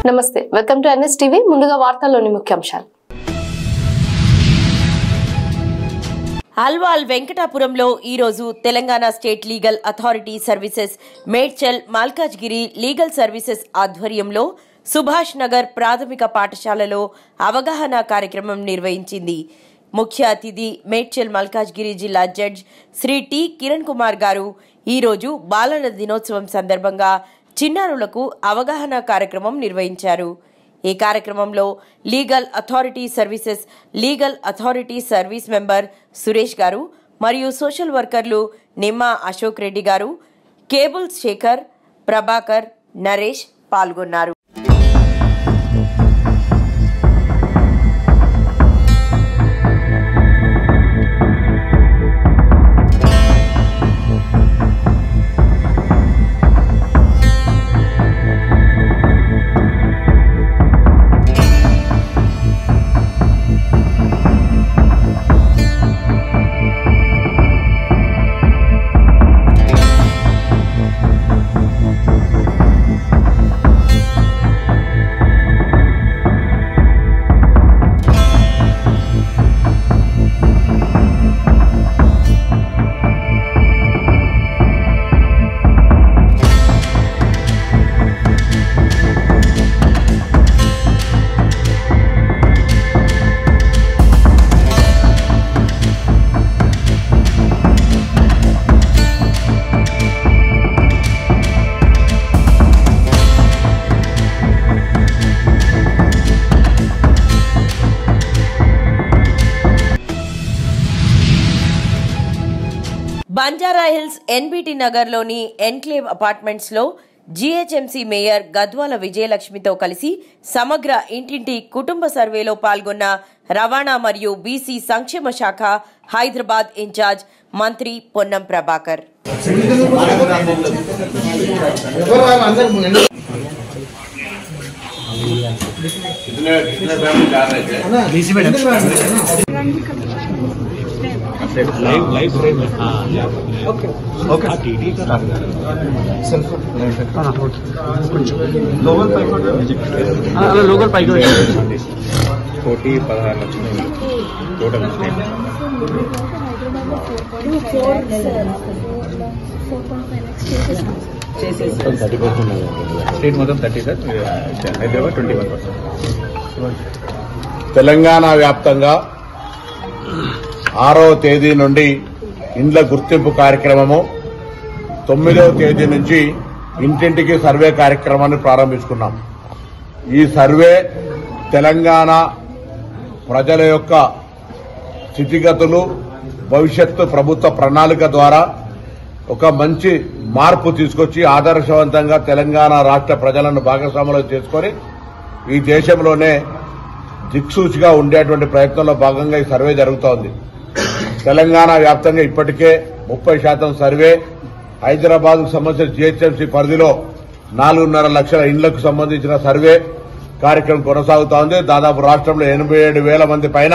నమస్తే, welcome to NS TV. ముందుగా వార్తల్లోని ముఖ్యాంశాలు. అల్వాల్ వెంకటాపురంలో ఈరోజు Telangana state legal authority services Medchal Malkajgiri legal services ఆధ్వర్యంలో సుభాష్ నగర్ ప్రాథమిక పాఠశాలలో అవగాహన కార్యక్రమం నిర్వహించింది. ముఖ్య అతిథి మేడ్చల్ మల్కాజ్గిరి జిల్లా జడ్జ్ శ్రీ టి కిరణ్ కుమార్ గారు ఈరోజు బాలల దినోత్సవం సందర్భంగా చిన్నారులకు అవగాహన కార్యక్రమం నిర్వహించారు. ఈ కార్యక్రమంలో legal authority service member Suresh గారు మరియు సోషల్ వర్కర్లు నిమ్మా అశోక్ రెడ్డి గారు, కేబుల్ శేఖర్, ప్రభాకర్, నరేష్ పాల్గొన్నారు. బంజారాహిల్స్ ఎన్బిటి నగర్లోని ఎన్క్లేవ్ అపార్ట్మెంట్స్ లో జీహెచ్ఎంసీ మేయర్ గద్వాల విజయలక్ష్మితో కలిసి సమగ్ర ఇంటింటి కుటుంబ సర్వేలో పాల్గొన్న రవాణా మరియు బీసీ సంక్షేమ శాఖ హైదరాబాద్ ఇన్ఛార్జ్ మంత్రి పొన్నం ప్రభాకర్. लाइव फ्रेम है। ओके ओके टीटी का सेल्फ लोकल पाइप अला लोकल पाइप कोटी 16 లక్షలు టోటల్ స్టేట్ మొత్తం 30 సార్, హైదరాబాద్ 21%. తెలంగాణ వ్యాప్తంగా 6వ తేదీ నుండి ఇండ్ల గుర్తింపు కార్యక్రమము, 9వ తేదీ నుంచి ఇంటింటికి సర్వే కార్యక్రమాన్ని ప్రారంభించుకున్నాం. ఈ సర్వే తెలంగాణ ప్రజల యొక్క స్థితిగతులు, భవిష్యత్తు ప్రభుత్వ ప్రణాళిక ద్వారా ఒక మంచి మార్పు తీసుకొచ్చి ఆదర్శవంతంగా తెలంగాణ రాష్ట్ర ప్రజలను భాగస్వాములు చేసుకొని ఈ దేశంలోనే దిక్సూచిగా ఉండేటువంటి ప్రయత్నంలో భాగంగా ఈ సర్వే జరుగుతోంది. తెలంగాణ వ్యాప్తంగా ఇప్పటికే 30% సర్వే, హైదరాబాద్ కు సంబంధించిన జీహెచ్ఎంసీ పరిధిలో 4.5 లక్షల ఇండ్లకు సంబంధించిన సర్వే కార్యక్రమం కొనసాగుతోంది. దాదాపు రాష్ట్రంలో 87,000 మంది పైన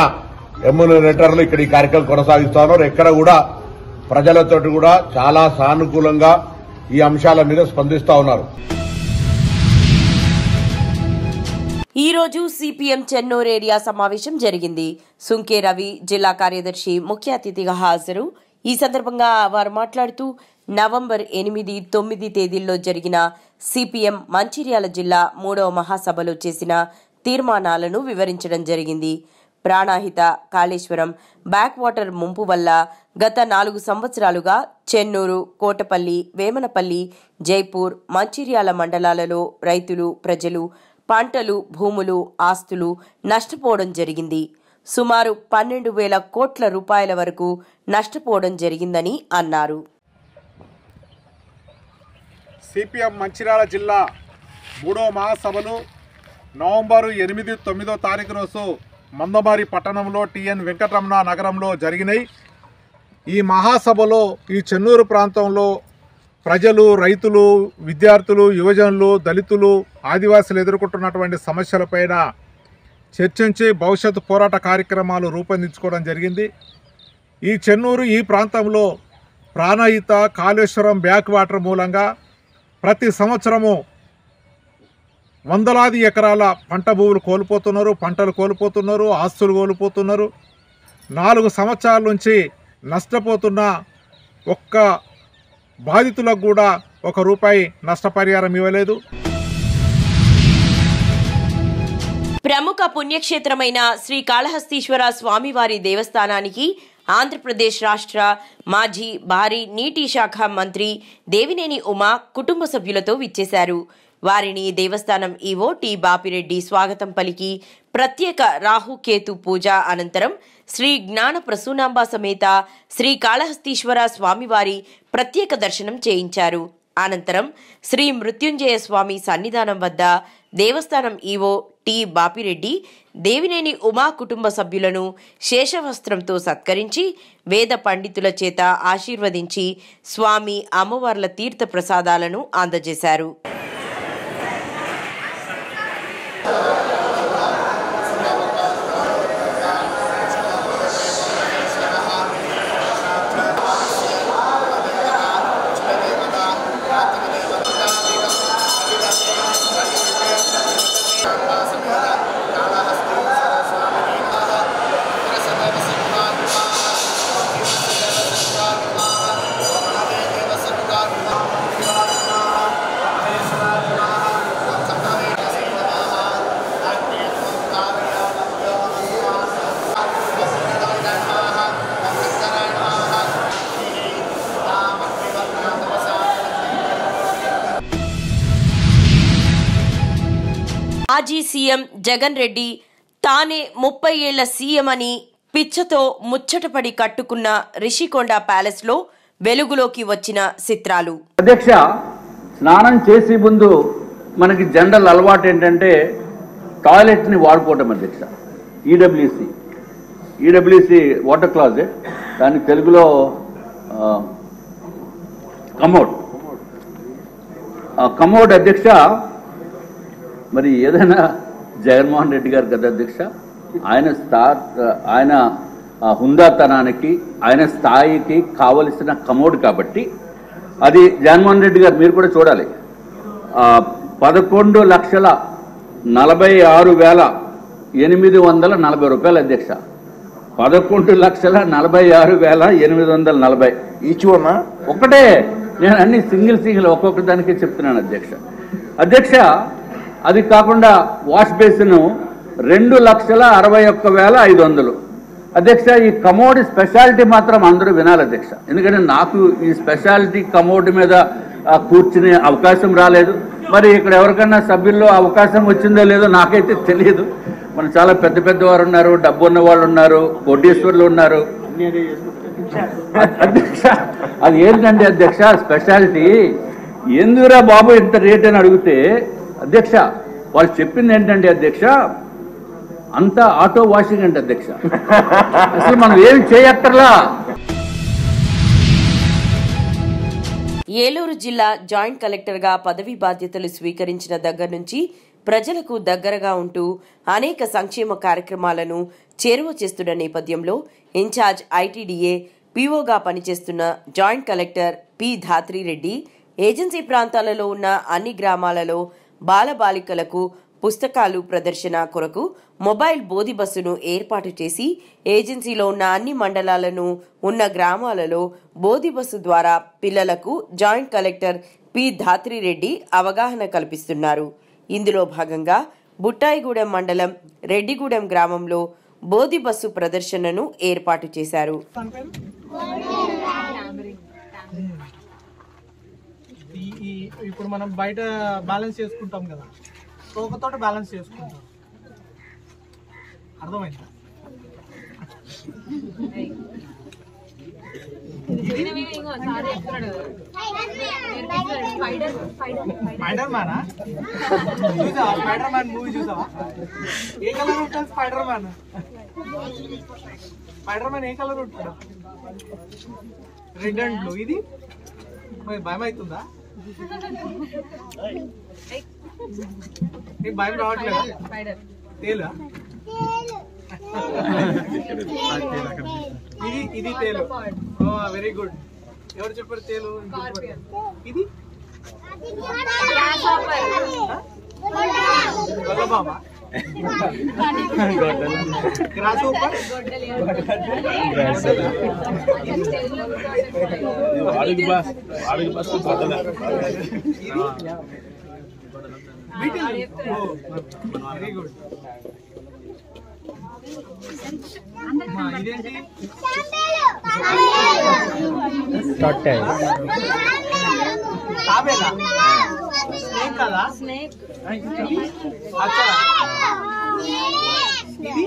ఎమ్యూనరేటర్లు ఇక్కడ ఈ కార్యక్రమం కొనసాగిస్తా ఉన్నారు. ఎక్కడ కూడా ప్రజలతోటి కూడా చాలా సానుకూలంగా ఈ అంశాల మీద స్పందిస్తా ఉన్నారు. ఈ రోజు సిపిఎం చెన్నూరు ఏరియా సమావేశం జరిగింది. సుంకే రవి జిల్లా కార్యదర్శి ముఖ్య అతిథిగా హాజరు. ఈ సందర్భంగా వారు మాట్లాడుతూ నవంబర్ 8, 9 తేదీల్లో జరిగిన సిపిఎం మంచిర్యాల జిల్లా 3వ మహాసభలో చేసిన తీర్మానాలను వివరించడం జరిగింది. ప్రాణాహిత కాళేశ్వరం బ్యాక్ వాటర్ ముంపు వల్ల గత 4 సంవత్సరాలుగా చెన్నూరు, కోటపల్లి, వేమనపల్లి, జైపూర్, మంచిర్యాల మండలాలలో రైతులు, ప్రజలు పంటలు, భూములు, ఆస్తులు నష్టపోవడం జరిగింది. సుమారు 12,000 కోట్ల రూపాయల వరకు నష్టపోవడం జరిగిందని అన్నారు. సిపిఎం మంచిర్యాల జిల్లా 3వ మహాసభలు నవంబరు 8, 9 తారీఖు రోజు మందమారి పట్టణంలో టిఎన్ వెంకటరమణ నగరంలో జరిగినాయి. ఈ మహాసభలో ఈ చెన్నూరు ప్రాంతంలో ప్రజలు, రైతులు, విద్యార్థులు, యువజనులు, దళితులు, ఆదివాసులు ఎదుర్కొంటున్నటువంటి సమస్యలపైన చర్చించి భవిష్యత్తు పోరాట కార్యక్రమాలు రూపొందించుకోవడం జరిగింది. ఈ చెన్నూరు ఈ ప్రాంతంలో ప్రాణహిత కాళేశ్వరం బ్యాక్ వాటర్ మూలంగా ప్రతి సంవత్సరము వందలాది ఎకరాల పంట భూములు కోల్పోతున్నారు, పంటలు కోల్పోతున్నారు, ఆస్తులు కోల్పోతున్నారు. 4 సంవత్సరాల నుంచి నష్టపోతున్న ఒక్క బాధితులకు కూడా ₹1 నష్టపరిహారం ఇవ్వలేదు. ప్రముఖ పుణ్యక్షేత్రమైన శ్రీకాళహస్తీశ్వర స్వామివారి దేవస్థానానికి ఆంధ్రప్రదేశ్ రాష్ట్ర మాజీ భారీ నీటి శాఖ మంత్రి దేవినేని ఉమా కుటుంబ సభ్యులతో విచ్చేశారు. వారిని దేవస్థానం ఈవో టి బాపిరెడ్డి స్వాగతం పలికి ప్రత్యేక రాహుకేతు పూజ అనంతరం శ్రీ జ్ఞాన ప్రసూనాంబ సమేత శ్రీకాళహస్తీశ్వర స్వామివారి ప్రత్యేక దర్శనం చేయించారు. అనంతరం శ్రీ మృత్యుంజయ స్వామి సన్నిధానం వద్ద దేవస్థానం ఈవో టి బాపిరెడ్డి దేవినేని ఉమా కుటుంబ సభ్యులను శేషవస్త్రంతో సత్కరించి వేద పండితుల చేత ఆశీర్వదించి స్వామి అమ్మవార్ల తీర్థ ప్రసాదాలను అందజేశారు. మాజీ సీఎం జగన్ రెడ్డి తానే 30 ఏళ్ల సీఎం అని పిచ్చతో ముచ్చటపడి కట్టుకున్న రిషికొండ ప్యాలెస్ లో వెలుగులోకి వచ్చిన చిత్రాలు. అధ్యక్ష, స్నానం చేసే ముందు మనకి జనరల్ అలవాటు ఏంటంటే టాయిలెట్ ని వాడుకోవటం. అధ్యక్ష, ఈడబ్ల్యూసి వాటర్ క్లాజెట్, దాని తెలుగులో కమోడ్. అధ్యక్ష, మరి ఏదైనా జగన్మోహన్ రెడ్డి గారు కదా అధ్యక్ష, ఆయన హుందాతనానికి ఆయన స్థాయికి కావలసిన కమోడ్ కాబట్టి అది జగన్మోహన్ రెడ్డి గారు మీరు కూడా చూడాలి. 11,46,840 రూపాయలు అధ్యక్ష. 11,46,840 ఈచ్ వన్ ఒకటే. నేను అన్ని సింగిల్ ఒక్కొక్క దానికి చెప్తున్నాను అధ్యక్ష. అధ్యక్ష, అది కాకుండా వాష్ బేసిన్ 2,61,500. అధ్యక్ష, ఈ కమోడ్ స్పెషాలిటీ మాత్రం అందరూ వినాలి అధ్యక్ష. ఎందుకంటే నాకు ఈ స్పెషాలిటీ కమోడ్ మీద కూర్చునే అవకాశం రాలేదు. మరి ఇక్కడ ఎవరికన్నా సభ్యుల్లో అవకాశం వచ్చిందో లేదో నాకైతే తెలియదు. మన చాలా పెద్ద పెద్దవారు ఉన్నారు, డబ్బు ఉన్న వాళ్ళు ఉన్నారు, కోటీశ్వర్లు ఉన్నారు. అధ్యక్ష, అది ఏంటంటే అధ్యక్ష స్పెషాలిటీ ఎందుకురా బాబు ఇంత రేట్ అని అడిగితే అధ్యక్ష వాళ్ళు చెప్పింది ఏంటంటే అధ్యక్ష అంతా ఆటో వాషింగ్ అంటే అధ్యక్ష. అసలు మనం ఏమి చేయక్కర్లా. ఏలూరు జిల్లా జాయింట్ కలెక్టర్గా పదవీ బాధ్యతలు స్వీకరించిన దగ్గర నుంచి ప్రజలకు దగ్గరగా ఉంటూ అనేక సంక్షేమ కార్యక్రమాలను చేరువ చేస్తున్న నేపథ్యంలో ఇన్ఛార్జ్ ఐటీడీఏ పీఓగా పనిచేస్తున్న joint collector P Dhatri Reddy agency ప్రాంతాలలో ఉన్న అన్ని గ్రామాలలో బాలబాలికలకు పుస్తకాలు ప్రదర్శన కొరకు మొబైల్ బోధి బస్సును ఏర్పాటు చేసి ఏజెన్సీలో ఉన్న అన్ని మండలాలను ఉన్న గ్రామాలలో బోధి బస్సు ద్వారా పిల్లలకు జాయింట్ కలెక్టర్ పి ధాత్రిరెడ్డి అవగాహన కల్పిస్తున్నారు. ఇందులో భాగంగా బుట్టాయిగూడెం మండలం రెడ్డిగూడెం గ్రామంలో బోధి బస్సు ప్రదర్శనను ఏర్పాటు చేశారు. ఇప్పుడు మనం బయట బ్యాలెన్స్ చేసుకుంటాం కదా, తోకతోటి బ్యాలెన్స్ చేసుకుంటాం. అర్థమైందా? స్పైడర్ మ్యానా? చూసావా స్పైడర్ మ్యాన్ మూవీ? చూసావా? ఏ కలర్ ఉంటుంది స్పైడర్ మ్యాన్? స్పైడర్ మ్యాన్ ఏ కలర్ ఉంటాడు? Red and blue. ఇది మరి భయం అవుతుందా? నీకు భయం రావట్లేదా? తేలా? ఇది తేలు. Very good. ఎవరు చెప్పారు తేలు? ఇది గొల్లబామా గ్రాస్ ఊపర్ వెరీ గుడ్. ఇదేంటి తాబేలా స్నేక్ కదా అచ్చా ఇది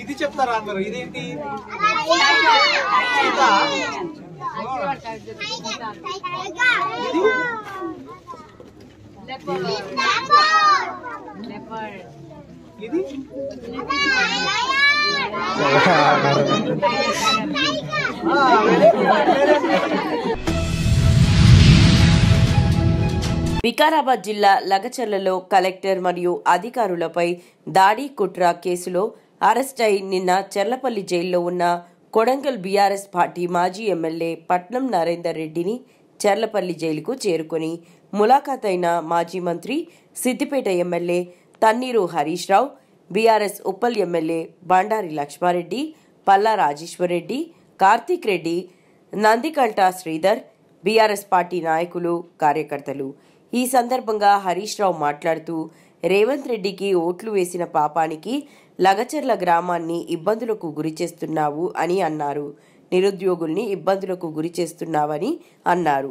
ఇది చెప్తారా అందరు? ఇదేంటి ఇది వికారాబాద్ జిల్లా లగచర్లలో కలెక్టర్ మరియు అధికారులపై దాడి కుట్ర కేసులో అరెస్ట్ అయి నిన్న చెర్లపల్లి జైల్లో ఉన్న కొడంగల్ బీఆర్ఎస్ పార్టీ మాజీ ఎమ్మెల్యే పట్నం నరేందర్ రెడ్డిని చెర్లపల్లి జైలుకు చేరుకుని ములాఖాత్ అయిన మాజీ మంత్రి Siddipet MLA Thanneeru Harish Rao, BRS Uppal MLA Bandari Lakshma Reddy, Palla Rajeshwar Reddy, Karthik Reddy, నందికంట Sridhar, BRS party నాయకులు, కార్యకర్తలు. ఈ సందర్భంగా హరీష్ రావు మాట్లాడుతూ రేవంత్ రెడ్డికి ఓట్లు వేసిన పాపానికి లగచర్ల గ్రామాన్ని ఇబ్బందులకు గురి చేస్తున్నావు అని అన్నారు. నిరుద్యోగుల్ని ఇబ్బందులకు గురి చేస్తున్నావని అన్నారు.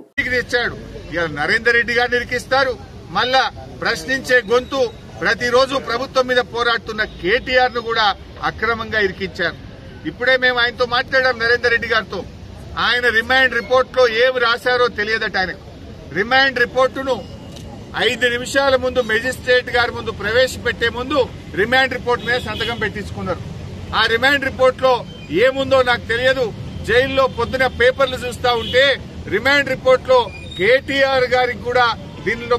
నరేందర్ రెడ్డి గారిని ఇరికిస్తారు. మళ్ళా ప్రశ్నించే గొంతు ప్రతిరోజు ప్రభుత్వం మీద పోరాడుతున్న కేటీఆర్ ను కూడా అక్రమంగా ఇరికించారు. ఇప్పుడే మేము ఆయనతో మాట్లాడాం, నరేందర్ రెడ్డి గారితో. ఆయన రిమాండ్ రిపోర్ట్ లో ఏమి రాశారో తెలియదట. ఆయనకు రిమాండ్ రిపోర్టును 5 నిమిషాల ముందు మెజిస్ట్రేట్ గారి ముందు ప్రవేశపెట్టే ముందు రిమాండ్ రిపోర్ట్ మీద సంతకం పెట్టించుకున్నారు. ఆ రిమాండ్ రిపోర్ట్ లో ఏముందో నాకు తెలియదు. జైల్లో పొద్దున పేపర్లు చూస్తా ఉంటే రిమాండ్ రిపోర్ట్ లో కేటీఆర్ గారికి కూడా దీనిలో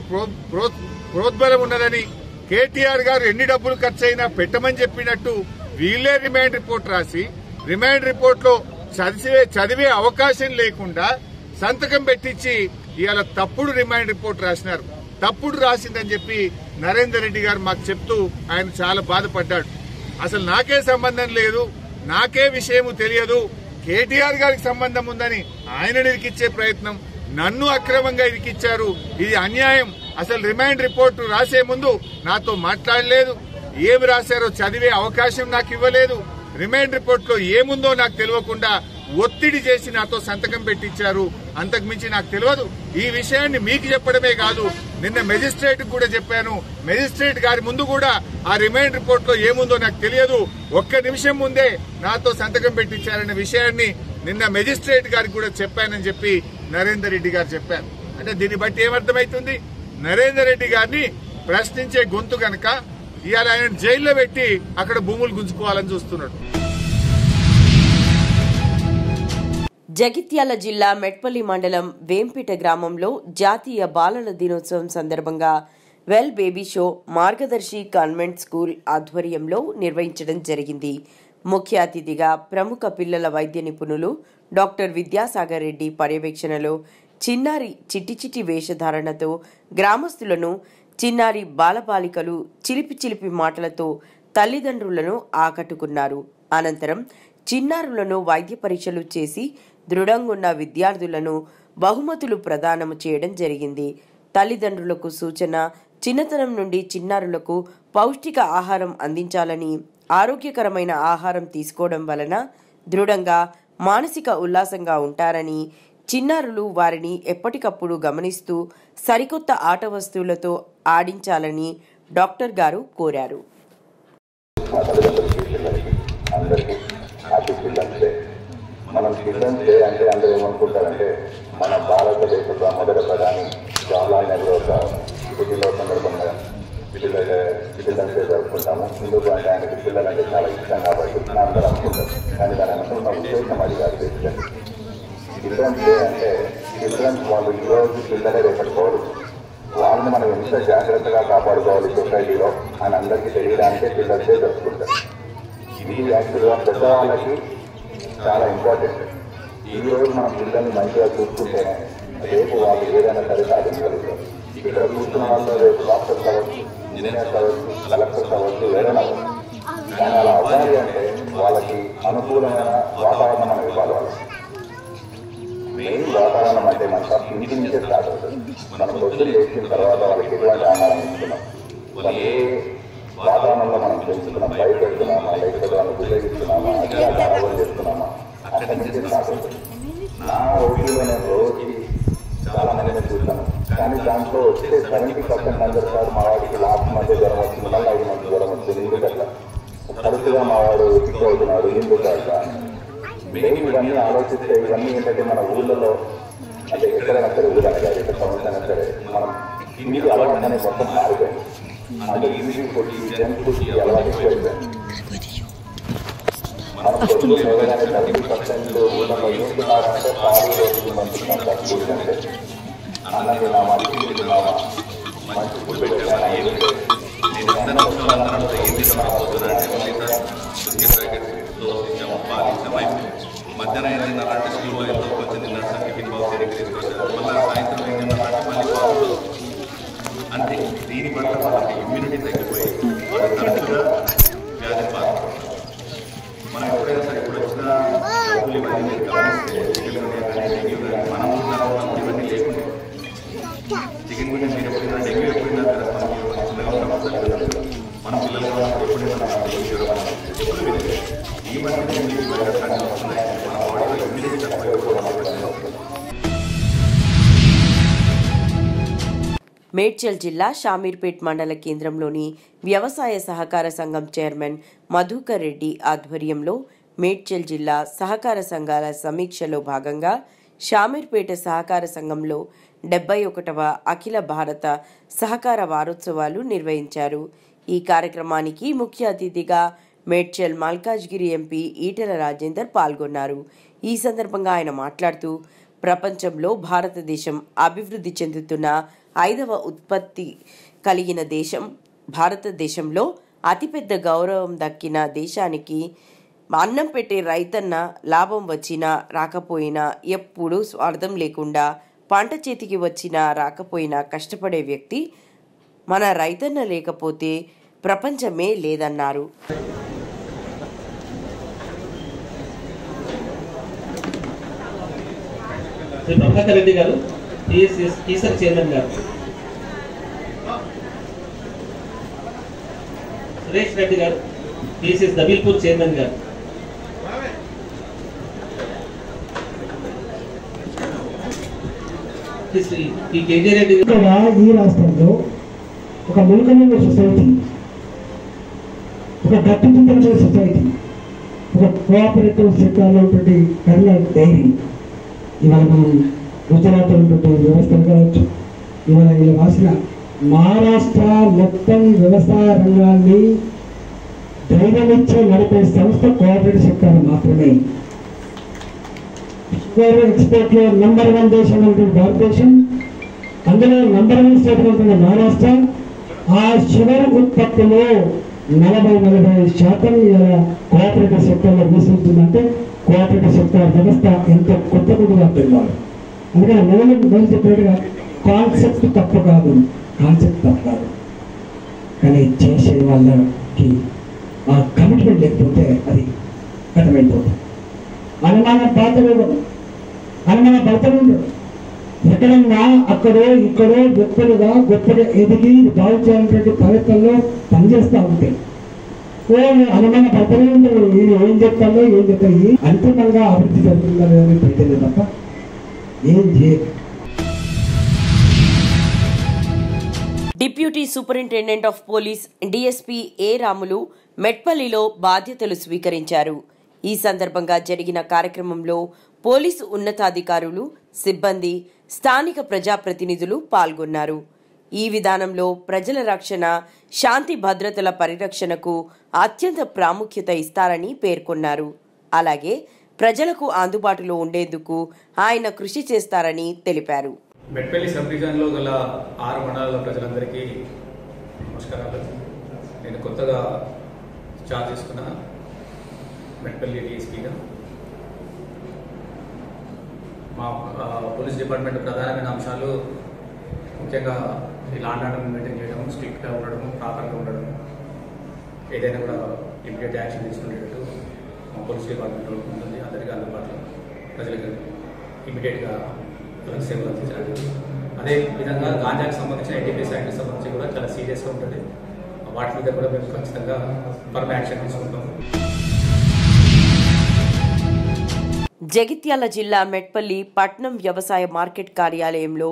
ప్రోద్బలం ఉన్నదని, కేటీఆర్ గారు ఎన్ని డబ్బులు ఖర్చు అయినా పెట్టమని చెప్పినట్టు వీళ్లే రిమాండ్ రిపోర్ట్ రాసి రిమాండ్ రిపోర్ట్ లో చదివే అవకాశం లేకుండా సంతకం పెట్టించి ఇవాళ తప్పుడు రిమాండ్ రిపోర్ట్ రాసినారు. తప్పుడు రాసిందని చెప్పి నరేందర్ రెడ్డి గారు మాకు చెప్తూ ఆయన చాలా బాధపడ్డాడు. అసలు నాకే సంబంధం లేదు, నాకే విషయము తెలియదు, కేటీఆర్ గారికి సంబంధం ఉందని ఆయన ఇరికిచ్చే ప్రయత్నం, నన్ను అక్రమంగా ఇరికిచ్చారు, ఇది అన్యాయం. అసలు రిమాండ్ రిపోర్టు రాసే ముందు నాతో మాట్లాడలేదు, ఏమి రాశారో చదివే అవకాశం నాకు ఇవ్వలేదు, రిమాండ్ రిపోర్ట్ లో ఏముందో నాకు తెలియకుండా ఒత్తిడి చేసి నాతో సంతకం పెట్టించారు. అంతకుమించి నాకు తెలియదు. ఈ విషయాన్ని మీకు చెప్పడమే కాదు, నిన్న మెజిస్ట్రేట్ కూడా చెప్పాను. మెజిస్ట్రేట్ గారి ముందు కూడా ఆ రిమాండ్ రిపోర్ట్ లో ఏముందో నాకు తెలియదు, ఒక్క నిమిషం ముందే నాతో సంతకం పెట్టించారనే విషయాన్ని నిన్న మెజిస్ట్రేట్ గారికి కూడా చెప్పానని చెప్పి నరేందర్ రెడ్డి గారు చెప్పారు. అంటే దీన్ని బట్టి ఏమర్థమవుతుంది? నరేందర్ రెడ్డి గారిని ప్రశ్నించే గొంతు కనుక ఇవాళ ఆయన జైల్లో పెట్టి అక్కడ భూములు గుంజుకోవాలని చూస్తున్నాడు. జగిత్యాల జిల్లా మెట్పల్లి మండలం వేంపేట గ్రామంలో జాతీయ బాలల దినోత్సవం సందర్భంగా వెల్ బేబీ షో మార్గదర్శి కాన్వెంట్ స్కూల్ ఆధ్వర్యంలో నిర్వహించడం జరిగింది. ముఖ్య అతిథిగా ప్రముఖ పిల్లల వైద్య నిపుణులు డాక్టర్ విద్యాసాగర్ రెడ్డి పర్యవేక్షణలో చిన్నారి చిట్టి వేషధారణతో గ్రామస్తులను, చిన్నారి బాలబాలికలు చిలిపి చిలిపి మాటలతో తల్లిదండ్రులను ఆకట్టుకున్నారు. అనంతరం చిన్నారులను వైద్య పరీక్షలు చేసి దృఢంగున్న విద్యార్థులను బహుమతులు ప్రదానం చేయడం జరిగింది. తల్లిదండ్రులకు సూచన, చిన్నతనం నుండి చిన్నారులకు పౌష్టిక ఆహారం అందించాలని, ఆరోగ్యకరమైన ఆహారం తీసుకోవడం వలన దృఢంగా మానసిక ఉల్లాసంగా ఉంటారని, చిన్నారులు వారిని ఎప్పటికప్పుడు గమనిస్తూ సరికొత్త ఆట వస్తువులతో ఆడించాలని డాక్టర్ గారు కోరారు. మనం చిల్డ్రన్స్ డే అంటే అందరూ ఏమనుకుంటారంటే మన భారతదేశంలో మొదటి ప్రధాని జవహర్లాల్ నెహ్రూ ఒక పుట్టినరోజు సందర్భంగా చిల్డ్రన్స్ డే జరుపుకుంటాము. ఎందుకు అంటే ఆయనకి పిల్లలు అంటే చాలా ఇష్టం కాబట్టి అందరూ అనుకుంటారు. కానీ దాని అనుకున్న ఉద్దేశం అది కాదు. చిల్డ్రన్స్ డే అంటే చిల్డ్రన్స్ వాళ్ళు ఈరోజు పిల్లలే రేపటి పౌరులు. వాళ్ళని మనం ఎంత జాగ్రత్తగా కాపాడుకోవాలి సొసైటీలో అని అందరికీ తెలియడానికే చిల్డ్రన్స్ డే జరుపుకుంటాం. ఇది యాక్చువల్గా పెద్దవాళ్ళకి చాలా ఇంపార్టెంట్. ఈ రోజు మనం పిల్లల్ని మంచిగా చూసుకుంటేనే రేపు వాళ్ళు ఏదైనా సరే సాధించగలుగుతారు. ఇక్కడ చూస్తున్న వాళ్ళు రేపు డాక్టర్స్ అవ్వచ్చు, ఇంజనీర్స్ అవ్వచ్చు, కలెక్టర్స్ అవ్వచ్చు, ఏదైనా అవ్వచ్చు. కానీ అలా అవ్వాలి అంటే వాళ్ళకి అనుకూలమైన వాతావరణం మనం ఇవ్వాలి. వాళ్ళకి మెయిన్ వాతావరణం అంటే మన ఫస్ట్ ఇంటి నుంచే స్టార్ట్ అవుతుంది. మనం పొద్దులు చేసిన తర్వాత వాళ్ళకి ఎటువంటి ఆహారం ఇస్తున్నాం, వాళ్ళు ఏ వాతావరణంలో మనం పెంచుతున్నాం, బయట పెడుతున్నామా, లేకపోతే వాళ్ళని ఉపయోగిస్తున్నామా, అట్లా ఆరోగ్యం చేస్తున్నామా, అక్కడి నుంచే స్టార్ట్ అవుతుంది. నా ఓటీలో నేను రోజుకి చాలా మందిని చూస్తాను. కానీ దాంట్లో వచ్చే 70% అందరు సార్ మా వాడికి లాస్ట్ మధ్య జ్వరం వచ్చింది, మళ్ళీ 5 మంది జ్వరం వచ్చింది, ఎందుకట్లా తరచుగా మా వాడు ఎక్కువ అవుతున్నాడు, ఎందుకు అట్లా. మెయిన్ ఇవన్నీ ఆలోచిస్తే ఇవన్నీ ఏంటంటే మన ఊళ్ళలో అంటే ఎక్కడైనా సరే ఊళ్ళైనా కాదు, ఎక్కడ సమస్య అయినా సరే మనం ఇంటికి అలవాటు అనేది మొత్తం మారిపోయింది. అంటే ఈజీ ఫుడ్, జంక్ ఫుడ్ అలవాటు ఎక్కువైపోయింది. మనం పొద్దులు లేవగానే 30% ఊళ్ళలో ఏంటున్నారంటే పాలు రోజులు మంచుకున్నాం ఫుడ్ అంటే అన్నం తిన్నామా, టిఫిన్ తిన్నామా, మంచి ఫుడ్ పెట్టామా, ఏంటంటే మధ్యాహ్నం 8:30 అంటే స్కూల్లో ఎంతో కొంచెం తిన్నాడు, టిఫిన్ బాక్స్ దగ్గర తీసుకొచ్చారు, మళ్ళీ సాయంత్రం 8:30 మళ్ళీ బాగుంటుంది. అంటే దీని పట్ల వాళ్ళకి ఇమ్యూనిటీ తగ్గిపోయి వాళ్ళు తరచుగా వ్యాధి బాధపడతారు. మనం ఎప్పుడైనా సరే ఇప్పుడు వచ్చిన డబ్బులు ఇవన్నీ గమనిస్తే మనం ఇవన్నీ లేకుండా చికెన్ గురించి మీరు ఎప్పుడైనా డెంగ్యూ ఎప్పుడైనా చిన్నగా ఉన్నప్పుడు మన పిల్లలు ఎప్పుడైనా ఎప్పుడు వింటే ఈ మధ్య మన బాడీలో ఇమ్యూనిటీ తక్కువ. మేడ్చల్ జిల్లా షామీర్పేట్ మండల కేంద్రంలోని వ్యవసాయ సహకార సంఘం చైర్మన్ మధుకర్ రెడ్డి ఆధ్వర్యంలో మేడ్చల్ జిల్లా సహకార సంఘాల సమీక్షలో భాగంగా షామీర్పేట సహకార సంఘంలో 71వ అఖిల భారత సహకార వారోత్సవాలు నిర్వహించారు. ఈ కార్యక్రమానికి ముఖ్య అతిథిగా మేడ్చల్ మల్కాజ్గిరి ఎంపీ ఈటెల రాజేందర్ పాల్గొన్నారు. ఈ సందర్భంగా ఆయన మాట్లాడుతూ ప్రపంచంలో భారతదేశం అభివృద్ధి చెందుతున్న 5వ ఉత్పత్తి కలిగిన దేశం. భారతదేశంలో అతిపెద్ద గౌరవం దక్కిన దేశానికి అన్నం పెట్టే రైతన్న లాభం వచ్చినా రాకపోయినా ఎప్పుడూ స్వార్థం లేకుండా పంట చేతికి వచ్చినా రాకపోయినా కష్టపడే వ్యక్తి మన రైతన్న, లేకపోతే ప్రపంచమే లేదన్నారు. ప్రభాకర్ రెడ్డి గారు, ఈసర్ చైర్మన్ గారు, సురేష్ రెడ్డి గారు, టీసీఎస్ దబీల్పూర్ చైర్మన్ గారు, ఈ కేజీ రెడ్డి గారు. ఈ రాష్ట్రంలో ఒక ముల్కమైన సొసైటీ, ఒక గట్టించిన సొసైటీ, ఒక కోఆపరేటివ్ సెక్టార్లో ఉన్నటువంటి కర్నూలు డైరీ, ఇవాళ మనం గుజరాత్లో ఉన్నటువంటి వ్యవస్థలు కావచ్చు, ఇవాళ ఇలా రాసిన మహారాష్ట్ర మొత్తం వ్యవసాయ రంగాన్ని ధైర్యమిచ్చే నడిపే సంస్థ కోఆపరేటివ్ సెక్టార్ మాత్రమే. షుగర్ ఎక్స్పోర్ట్ లో నంబర్ 1 దేశం ఉంటుంది భారతదేశం, అందులో నంబర్ 1 స్టేట్ ఉంటుంది మహారాష్ట్ర. ఆ షుగర్ ఉత్పత్తిలో 40-45% ఇలా కోఆపరేటివ్ సెక్టార్లో తీసుకుంటుందంటే కోఆపరేటివ్ సెక్టార్ వ్యవస్థ ఎంత కొత్త కొద్దిగా పెరగాలి. అందుకని నేను చెప్పినట్టుగా కాన్సెప్ట్ తప్పు కాదు, కాన్సెప్ట్ తప్పు కాదు, కానీ చేసే వాళ్ళకి ఆ కమిట్మెంట్ లేకపోతే అది కట్టమైపోతుంది. అనుమాన పాత్రలు అనుమాన భర్తలు ఎక్కడన్నా అక్కడో ఇక్కడో గొప్పగా ఎదిగి భావించాలనేటువంటి ప్రయత్నంలో పనిచేస్తూ ఉంటాయి. అనుమాన భర్తలే ఉంటారు, ఈయన ఏం చెప్తాలో ఏం చెప్తాయి అంతిమంగా అభివృద్ధి జరుగుతుందని పెట్టేది తప్ప ఏం చేయదు. Deputy superintendent of police DSP A Ramulu మెట్పల్లిలో బాధ్యతలు స్వీకరించారు. ఈ సందర్భంగా జరిగిన కార్యక్రమంలో పోలీసు ఉన్నతాధికారులు, సిబ్బంది, స్థానిక ప్రజాప్రతినిధులు పాల్గొన్నారు. ఈ విధానంలో ప్రజల రక్షణ, శాంతి భద్రతల పరిరక్షణకు అత్యంత ప్రాముఖ్యత ఇస్తారని పేర్కొన్నారు. అలాగే ప్రజలకు అందుబాటులో ఉండేందుకు ఆయన కృషి చేస్తారని తెలిపారు. మెట్పల్లి సబ్ డివిజన్లో గల 6 మండలాల ప్రజలందరికీ నమస్కారాలు. నేను కొత్తగా చార్జ్ చేసుకున్న మెట్పల్లి డిఎస్పీగా. మా పోలీస్ డిపార్ట్మెంట్ ప్రధానమైన అంశాలు ముఖ్యంగా ఈ లాండ్ ఆర్డర్ మెయింటైన్ చేయడం, స్ట్రిక్ట్గా ఉండడం, ప్రాపర్గా ఉండడం, ఏదైనా కూడా ఇమీడియట్ యాక్షన్ తీసుకునేటట్టు మా పోలీస్ డిపార్ట్మెంట్ ఉంటుంది. అందరికీ అందుబాటులో ప్రజలకు ఇమీడియట్గా సేవలు అందించాలి. అదే విధంగా గాంజాకి సంబంధించిన ఎన్టీపీఎస్ యాక్ట్కి సంబంధించి కూడా చాలా సీరియస్గా ఉంటుంది. వాటి మీద కూడా మేము ఖచ్చితంగా ఫర్మ్ యాక్షన్ తీసుకుంటాం. జగిత్యాల జిల్లా మెట్పల్లి పట్నం వ్యవసాయ మార్కెట్ కార్యాలయంలో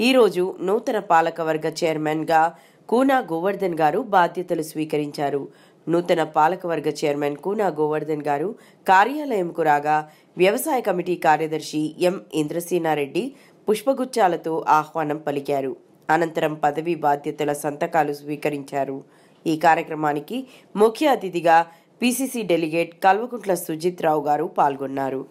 ఈరోజు నూతన పాలకవర్గ చైర్మన్గా కూనా గోవర్ధన్ గారు బాధ్యతలు స్వీకరించారు. నూతన పాలకవర్గ చైర్మన్ కూనా గోవర్ధన్ గారు కార్యాలయంకు రాగా వ్యవసాయ కమిటీ కార్యదర్శి ఎం ఇంద్రసేనారెడ్డి పుష్పగుచ్చాలతో ఆహ్వానం పలికారు. అనంతరం పదవీ బాధ్యతల సంతకాలు స్వీకరించారు. ఈ కార్యక్రమానికి ముఖ్య అతిథిగా పిసిసి డెలిగేట్ కల్వకుంట్ల సుజిత్ రావు గారు పాల్గొన్నారు.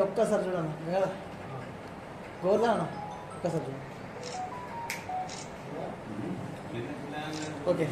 ఒక్కసారి చూడన్నా గోర్దా అన్న ఒక్కసారి చూడండి. ఓకే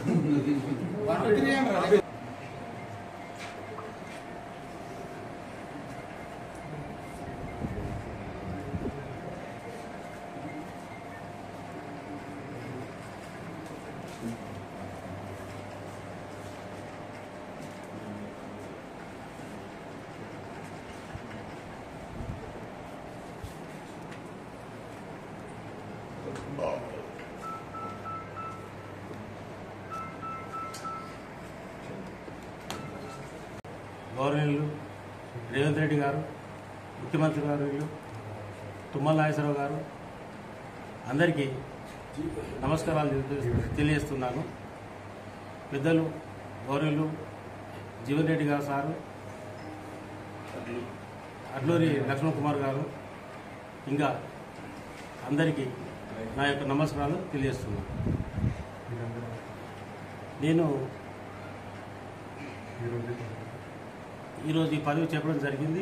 గవర్నర్లు రేవంత్ రెడ్డి గారు, ముఖ్యమంత్రి గారు, తుమ్మల నాగేశ్వరరావు గారు అందరికీ నమస్కారాలు తెలియజేస్తున్నాను. పెద్దలు గవర్నర్లు జీవన్ రెడ్డి గారు సారు, అడ్లూరి లక్ష్మణ్ కుమార్ గారు, ఇంకా అందరికీ నా యొక్క నమస్కారాలు తెలియజేస్తున్నాను. నేను ఈరోజు ఈ పదవి చెప్పడం జరిగింది.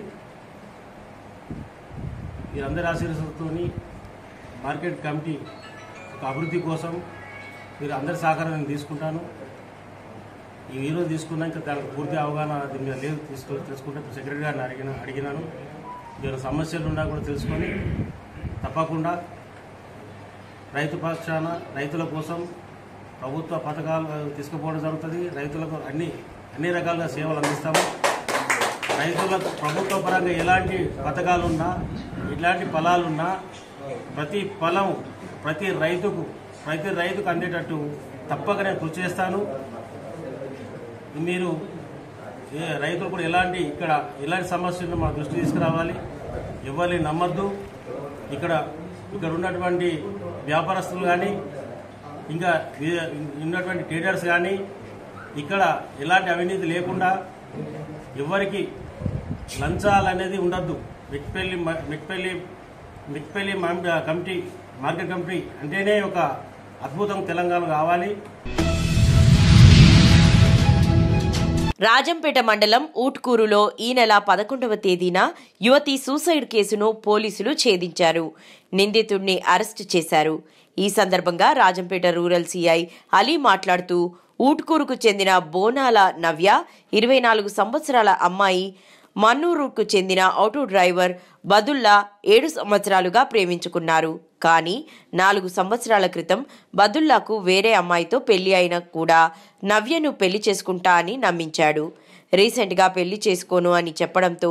మీరందరి ఆశీర్వాదంతో మార్కెట్ కమిటీ ఒక అభివృద్ధి కోసం మీరు అందరి సహకారం నేను తీసుకుంటాను. ఈరోజు తీసుకున్నాక దానికి పూర్తి అవగాహన దీని మీద లేదు తెలుసుకుంటే సెక్రటరీ గారిని అడిగినాను. ఏమైనా సమస్యలు ఉన్నా కూడా తెలుసుకొని తప్పకుండా రైతు పక్షాన రైతుల కోసం ప్రభుత్వ పథకాలు తీసుకుపోవడం జరుగుతుంది. రైతులకు అన్ని రకాలుగా సేవలు అందిస్తాము. రైతులకు ప్రభుత్వ పరంగా ఎలాంటి పథకాలున్నా, ఇలాంటి ఫలాలున్నా ప్రతి ఫలం ప్రతి రైతుకు అందేటట్టు తప్పక నేను కృషి చేస్తాను. మీరు రైతులు కూడా ఎలాంటి సమస్యలను మా దృష్టి తీసుకురావాలి. ఎవరిని నమ్మద్దు. ఇక్కడ ఉన్నటువంటి వ్యాపారస్తులు కానీ, ఇంకా ఉన్నటువంటి ట్రేడర్స్ కానీ ఇక్కడ ఎలాంటి అవినీతి లేకుండా ఎవరికి లంచాలనేది ఉండద్దు. మెట్పల్లి కమిటీ మార్కెట్ కమిటీ అంటేనే ఒక అద్భుతం తెలంగాణ కావాలి. రాజంపేట మండలం ఊట్కూరులో ఈ నెల 11వ తేదీన యువతి సూసైడ్ కేసును పోలీసులు ఛేదించారు. నిందితుడిని అరెస్టు చేశారు. ఈ సందర్భంగా రాజంపేట రూరల్ సిఐ అలీ మాట్లాడుతూ ఊట్కూరుకు చెందిన బోనాల నవ్య 24 సంవత్సరాల అమ్మాయి, మన్నూరుకు చెందిన ఆటో డ్రైవర్ బదుల్లా 7 సంవత్సరాలుగా ప్రేమించుకున్నారు. కానీ 4 సంవత్సరాల క్రితం బదుల్లాకు వేరే అమ్మాయితో పెళ్లి అయినా కూడా నవ్యను పెళ్లి చేసుకుంటా అని నమ్మించాడు. రీసెంట్గా పెళ్లి చేసుకోను అని చెప్పడంతో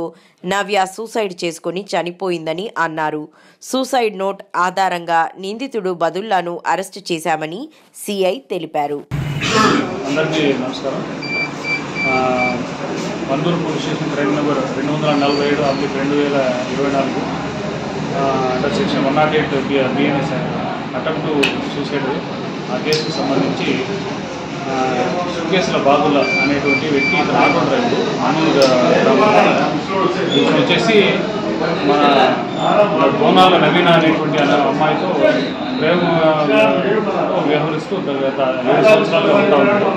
నవ్య సూసైడ్ చేసుకుని చనిపోయిందని అన్నారు. సూసైడ్ నోట్ ఆధారంగా నిందితుడు బదుల్లాను అరెస్టు చేశామని సిఐ తెలిపారు. అందరికీ నమస్కారం. Manduru police station crime number 247/2024 under section 108 BNS attempt to suicide ఆ కేసుకు సంబంధించి సుకేసుల బాదుల అనేటువంటి వ్యక్తి ఇతను ఆటో డ్రైవర్ మామూలుగా ఇతను వచ్చేసి మన బోనాల నవీన అనేటువంటి అమ్మాయితో ప్రేమ వ్యవహరిస్తూ గత 7 సంవత్సరాలుగా ఉంటా ఉన్నాడు.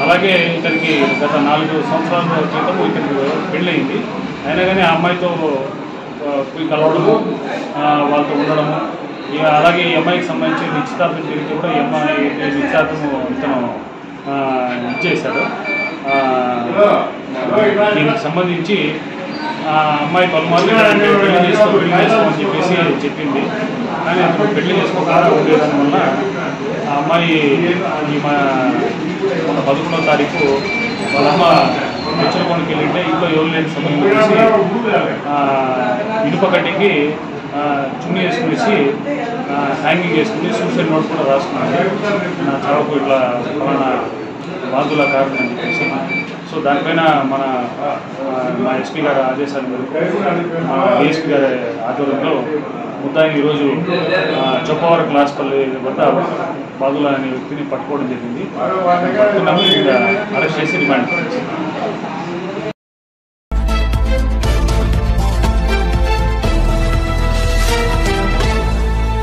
అలాగే ఇతనికి గత 4 సంవత్సరాల క్రితం ఇతనికి పెళ్ళయింది. అయినా కానీ ఆ అమ్మాయితో పోయి కలవడము, వాళ్ళతో ఉండడము, అలాగే ఈ అమ్మాయికి సంబంధించి నిశ్చితార్థం జరిగితే కూడా ఈ అమ్మాయి నిశ్చితార్థము ఇతను ఇచ్చేశాడు. దీనికి సంబంధించి అమ్మాయి పలుమార్లు పెళ్లి చేసుకోమని చెప్పేసి చెప్పింది. కానీ అతను పెళ్లి చేసుకోకుండా ఉండేదాని వల్ల ఆ అమ్మాయి మన 11వ తారీఖు వాళ్ళ అమ్మ ముచ్చలకొండకి వెళ్ళింటే ఇంట్లో ఎవరు లేని సమయంలో చూసి ఇనుప కడ్డికి చున్నీ వేసుకునేసి హ్యాంగింగ్ వేసుకుని సూసైడ్ నోట్ కూడా రాసుకున్నాడు. నా చావుకు ఇట్లా ఫలానా బాధుల కారణం అని చెప్పేసి. సో దానిపైన మా ఎస్పీ గారి ఆదేశాల మేరకు మా డిఎస్పీ గారి ఆధ్వర్యంలో ముద్దాయిని ఈరోజు చొప్పవర క్లాస్పల్లి వద్ద బాదుల అనే వ్యక్తిని పట్టుకోవడం జరిగింది. పట్టుకున్నాము, అరెస్ట్ చేసి రిమాండ్.